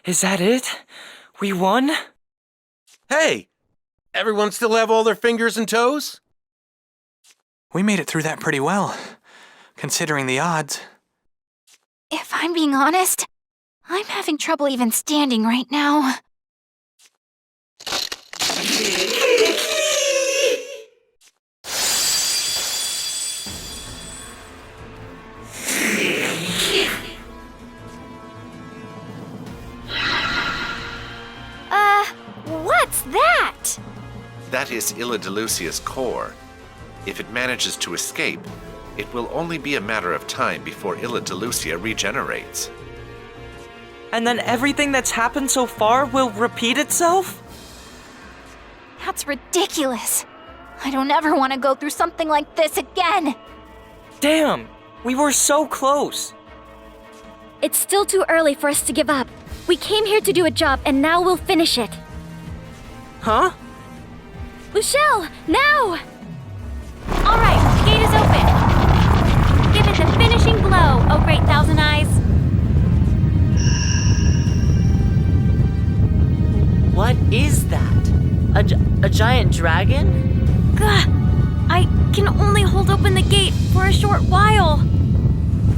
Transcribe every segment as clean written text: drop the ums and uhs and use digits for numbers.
Is that it? We won? Hey! Everyone still have all their fingers and toes? We made it through that pretty well, considering the odds. If I'm being honest, I'm having trouble even standing right now. What's that? That is Illadelusia's core. If it manages to escape, it will only be a matter of time before Illadelusia regenerates. And then everything that's happened so far will repeat itself? That's ridiculous. I don't ever want to go through something like this again. Damn, we were so close. It's still too early for us to give up. We came here to do a job, and now we'll finish it. Huh? Luchelle, now! All right, gate is open. Give it the finishing blow, oh great Thousand Eyes. What is that? A giant dragon? Gah! I can only hold open the gate for a short while.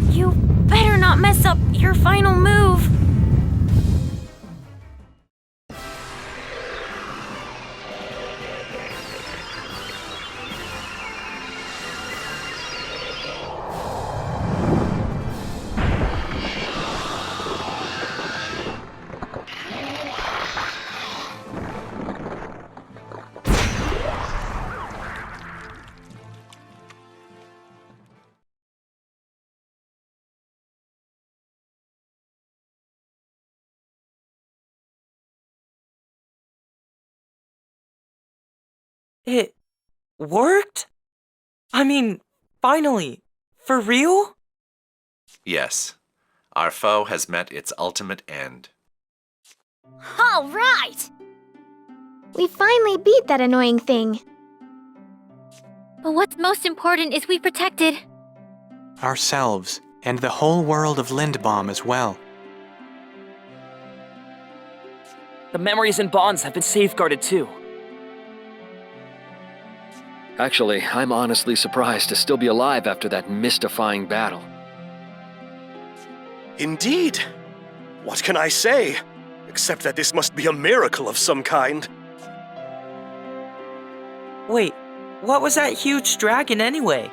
You better not mess up your final move. It worked? I mean, finally. For real? Yes, our foe has met its ultimate end. All right! We finally beat that annoying thing. But what's most important is we protected. Ourselves, and the whole world of Lindbaum as well. The memories and bonds have been safeguarded too. Actually, I'm honestly surprised to still be alive after that mystifying battle. Indeed. What can I say? Except that this must be a miracle of some kind. Wait, what was that huge dragon anyway?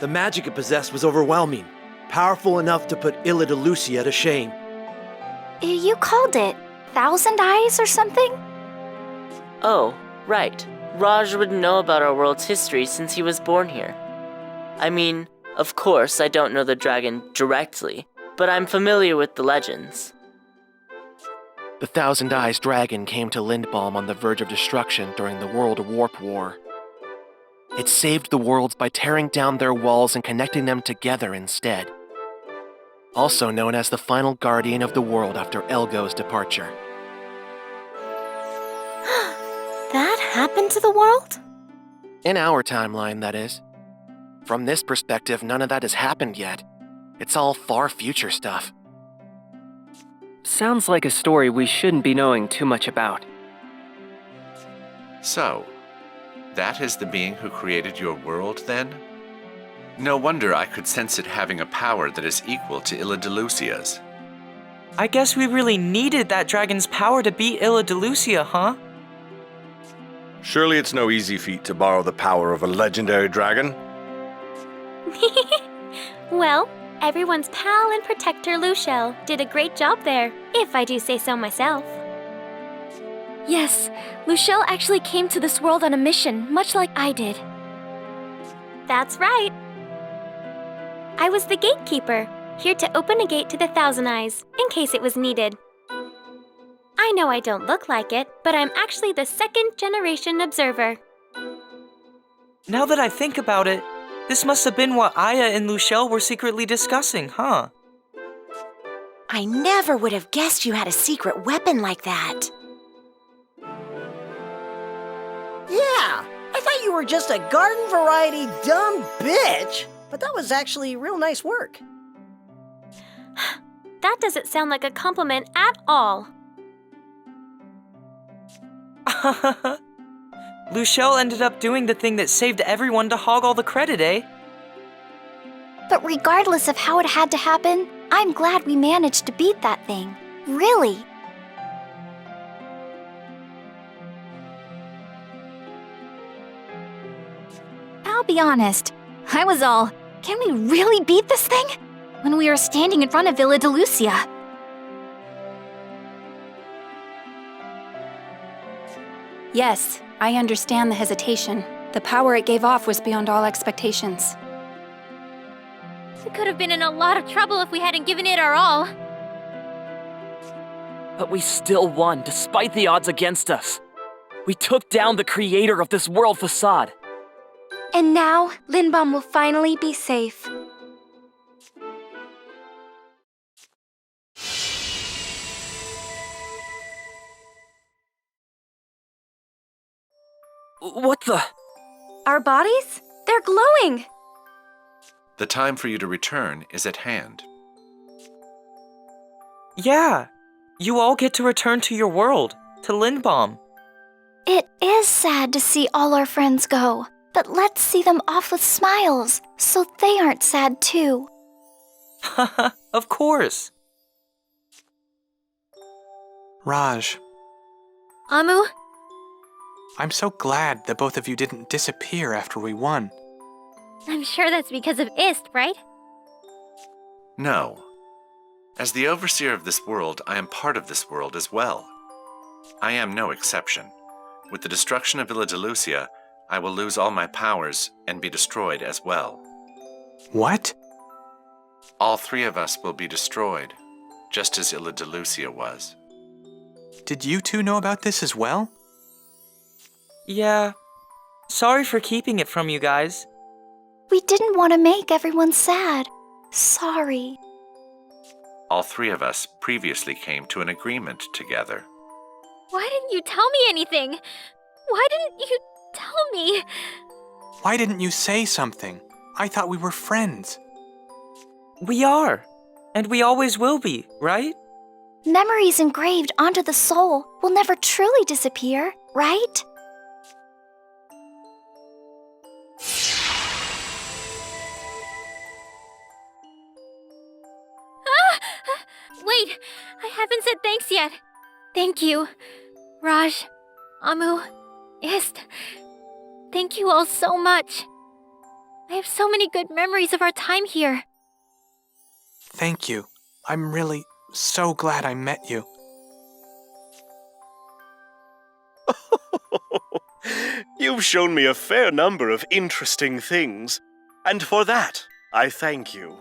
The magic it possessed was overwhelming, powerful enough to put Illadelusia to shame. You called it Thousand Eyes or something? Oh, right. Raj wouldn't know about our world's history since he was born here. I mean, of course, I don't know the dragon directly, but I'm familiar with the legends. The Thousand Eyes dragon came to Lindbaum on the verge of destruction during the World Warp War. It saved the worlds by tearing down their walls and connecting them together instead. Also known as the final guardian of the world after Elgo's departure. That happened to the world? In our timeline, that is. From this perspective, none of that has happened yet. It's all far future stuff. Sounds like a story we shouldn't be knowing too much about. So, that is the being who created your world, then? No wonder I could sense it having a power that is equal to Illadelusia's. I guess we really needed that dragon's power to beat Illadelusia, huh? Surely it's no easy feat to borrow the power of a legendary dragon. Well, everyone's pal and protector Luchelle did a great job there, if I do say so myself. Yes, Luchelle actually came to this world on a mission, much like I did. That's right. I was the gatekeeper, here to open a gate to the Thousand Eyes, in case it was needed. I know I don't look like it, but I'm actually the second-generation observer. Now that I think about it, this must have been what Aya and Luchelle were secretly discussing, huh? I never would have guessed you had a secret weapon like that. Yeah, I thought you were just a garden variety dumb bitch, but that was actually real nice work. That doesn't sound like a compliment at all. Luchelle ended up doing the thing that saved everyone to hog all the credit, eh? But regardless of how it had to happen, I'm glad we managed to beat that thing. Really. I'll be honest, I was all, can we really beat this thing? When we were standing in front of Villa de Lucia. Yes, I understand the hesitation. The power it gave off was beyond all expectations. We could have been in a lot of trouble if we hadn't given it our all. But we still won, despite the odds against us. We took down the creator of this world facade. And now, Lindbaum will finally be safe. What the? Our bodies? They're glowing! The time for you to return is at hand. Yeah, you all get to return to your world, to Lindbaum. It is sad to see all our friends go, but let's see them off with smiles, so they aren't sad too. Haha, of course. Raj, Amu? I'm so glad that both of you didn't disappear after we won. I'm sure that's because of Ist, right? No. As the overseer of this world, I am part of this world as well. I am no exception. With the destruction of Villa de Lucia, I will lose all my powers and be destroyed as well. What? All three of us will be destroyed, just as Villa de Lucia was. Did you two know about this as well? Yeah. Sorry for keeping it from you guys. We didn't want to make everyone sad. Sorry. All three of us previously came to an agreement together. Why didn't you tell me anything? Why didn't you tell me? Why didn't you say something? I thought we were friends. We are. And we always will be, right? Memories engraved onto the soul will never truly disappear, right? Wait, I haven't said thanks yet. Thank you, Raj, Amu, Ist. Thank you all so much. I have so many good memories of our time here. Thank you. I'm really so glad I met you. You've shown me a fair number of interesting things, and for that, I thank you.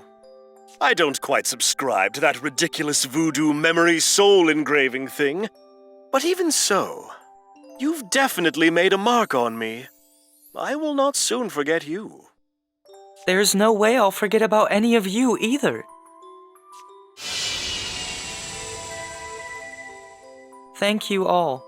I don't quite subscribe to that ridiculous voodoo memory soul engraving thing, but even so, you've definitely made a mark on me. I will not soon forget you. There's no way I'll forget about any of you either. Thank you all.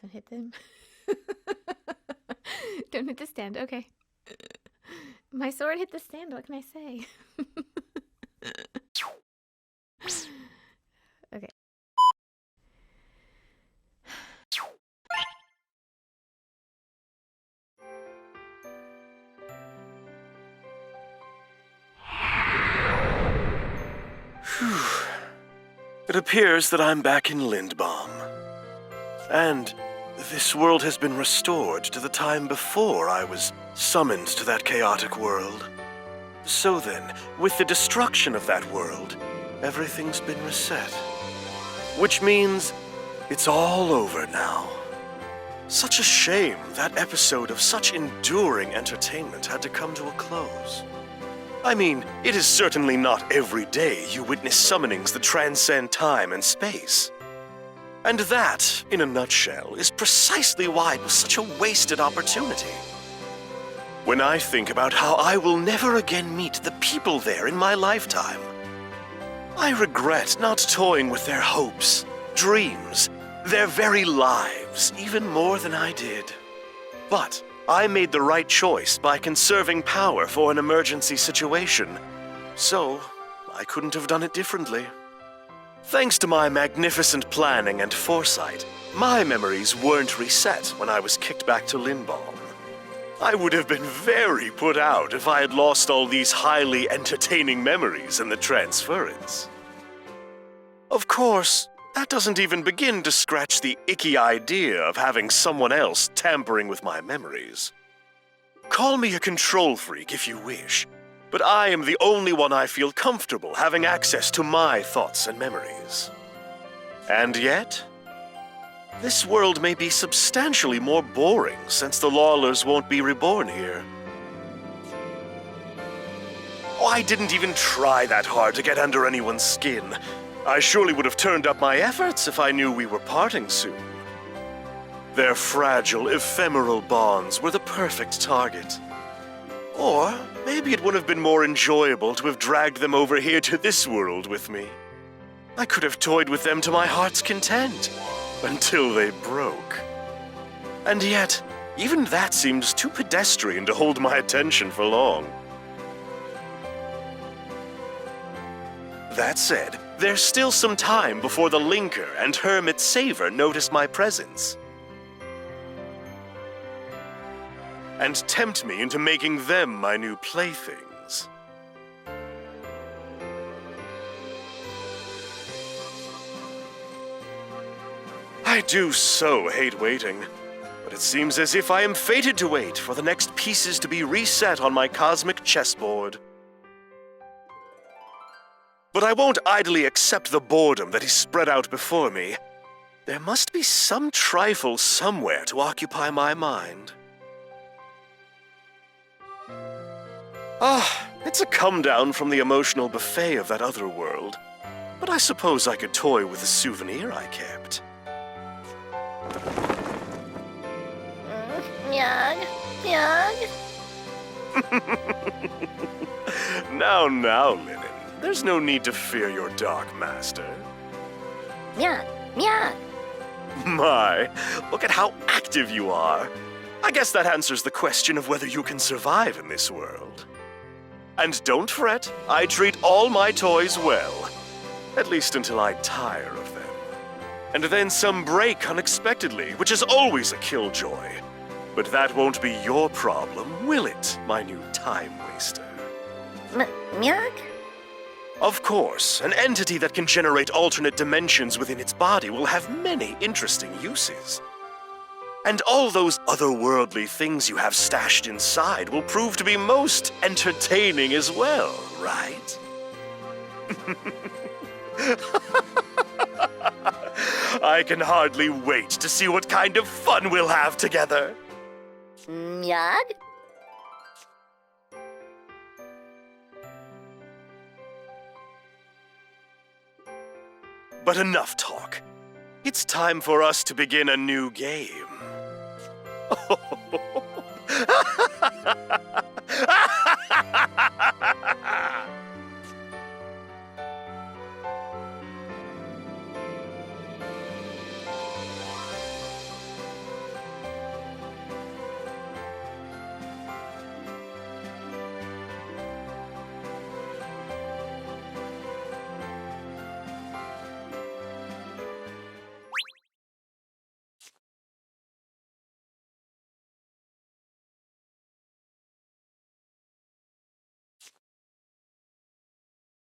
Don't hit them. Don't hit the stand. Okay. My sword hit the stand. What can I say? Okay. It appears that I'm back in Lindbaum. And this world has been restored to the time before I was summoned to that chaotic world. So then, with the destruction of that world, everything's been reset. Which means it's all over now. Such a shame that episode of such enduring entertainment had to come to a close. I mean, it is certainly not every day you witness summonings that transcend time and space. And that, in a nutshell, is precisely why it was such a wasted opportunity. When I think about how I will never again meet the people there in my lifetime, I regret not toying with their hopes, dreams, their very lives, even more than I did. But I made the right choice by conserving power for an emergency situation, so I couldn't have done it differently. Thanks to my magnificent planning and foresight, my memories weren't reset when I was kicked back to Lindbaum. I would have been very put out if I had lost all these highly entertaining memories in the transference. Of course, that doesn't even begin to scratch the icky idea of having someone else tampering with my memories. Call me a control freak if you wish, but I am the only one I feel comfortable having access to my thoughts and memories. And yet, this world may be substantially more boring since the Lawlers won't be reborn here. Oh, I didn't even try that hard to get under anyone's skin. I surely would have turned up my efforts if I knew we were parting soon. Their fragile, ephemeral bonds were the perfect target. Or maybe it would have been more enjoyable to have dragged them over here to this world with me. I could have toyed with them to my heart's content, until they broke. And yet, even that seems too pedestrian to hold my attention for long. That said, there's still some time before the Linker and Hermit Saver notice my presence and tempt me into making them my new playthings. I do so hate waiting, but it seems as if I am fated to wait for the next pieces to be reset on my cosmic chessboard. But I won't idly accept the boredom that is spread out before me. There must be some trifle somewhere to occupy my mind. It's a come-down from the emotional buffet of that other world, but I suppose I could toy with the souvenir I kept. Myag, Myag. Now, Linen. There's no need to fear your Dark Master. Myag, Myag. My, look at how active you are. I guess that answers the question of whether you can survive in this world. And don't fret, I treat all my toys well. At least until I tire of them. And then some break unexpectedly, which is always a killjoy. But that won't be your problem, will it, my new time waster? Myag? Of course, an entity that can generate alternate dimensions within its body will have many interesting uses. And all those otherworldly things you have stashed inside will prove to be most entertaining as well, right? I can hardly wait to see what kind of fun we'll have together. Myag? But enough talk. It's time for us to begin a new game.